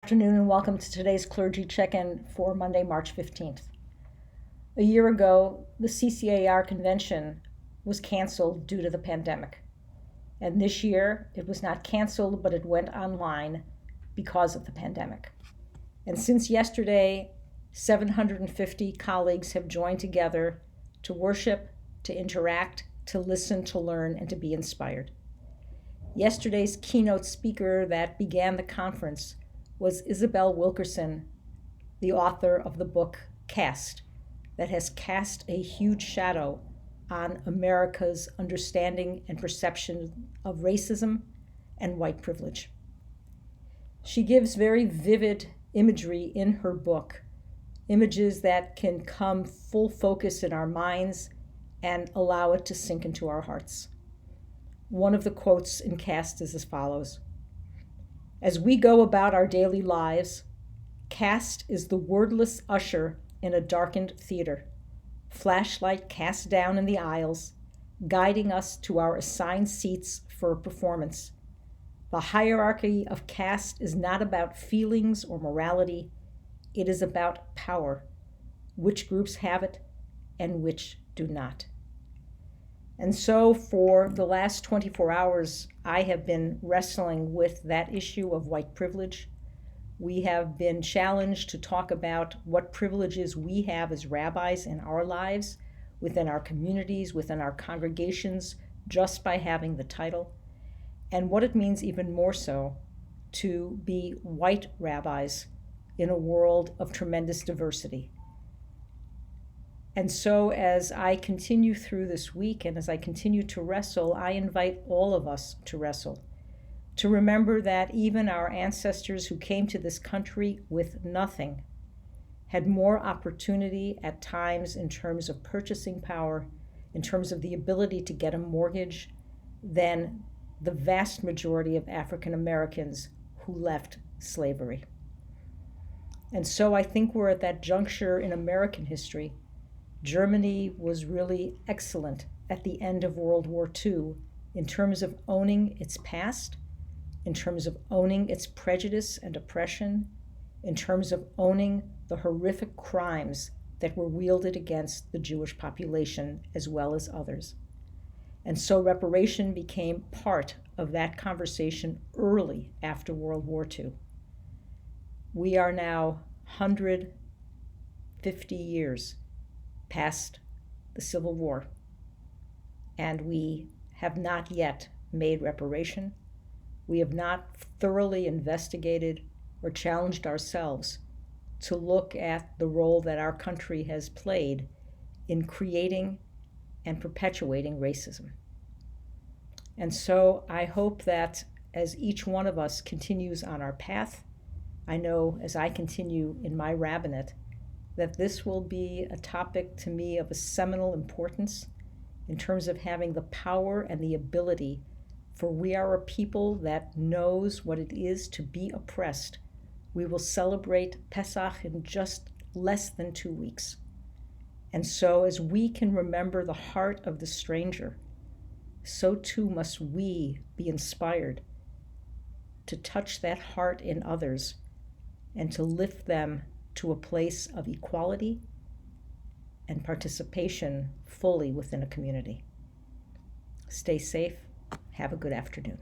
Afternoon and welcome to today's Clergy Check-in for Monday, March 15th. A year ago, the CCAR convention was canceled due to the pandemic. And this year, it was not canceled, but it went online because of the pandemic. And since yesterday, 750 colleagues have joined together to worship, to interact, to listen, to learn, and to be inspired. Yesterday's keynote speaker that began the conference was Isabel Wilkerson, the author of the book Caste, that has cast a huge shadow on America's understanding and perception of racism and white privilege. She gives very vivid imagery in her book, images that can come full focus in our minds and allow it to sink into our hearts. One of the quotes in Caste is as follows: "As we go about our daily lives, caste is the wordless usher in a darkened theater, flashlight cast down in the aisles, guiding us to our assigned seats for a performance. The hierarchy of caste is not about feelings or morality. It is about power, which groups have it and which do not." And so for the last 24 hours, I have been wrestling with that issue of white privilege. We have been challenged to talk about what privileges we have as rabbis in our lives, within our communities, within our congregations, just by having the title, and what it means even more so to be white rabbis in a world of tremendous diversity. And so as I continue through this week and as I continue to wrestle, I invite all of us to wrestle, to remember that even our ancestors who came to this country with nothing had more opportunity at times in terms of purchasing power, in terms of the ability to get a mortgage, than the vast majority of African Americans who left slavery. And so I think we're at that juncture in American history. Germany was really excellent at the end of World War II in terms of owning its past, in terms of owning its prejudice and oppression, in terms of owning the horrific crimes that were wielded against the Jewish population as well as others. And so reparation became part of that conversation early after World War II. We are now 150 years past the Civil War, and we have not yet made reparation. We have not thoroughly investigated or challenged ourselves to look at the role that our country has played in creating and perpetuating racism. And so I hope that as each one of us continues on our path, I know as I continue in my rabbinate, that this will be a topic to me of a seminal importance in terms of having the power and the ability, for we are a people that knows what it is to be oppressed. We will celebrate Pesach in just less than 2 weeks. And so as we can remember the heart of the stranger, so too must we be inspired to touch that heart in others and to lift them to a place of equality and participation fully within a community. Stay safe. Have a good afternoon.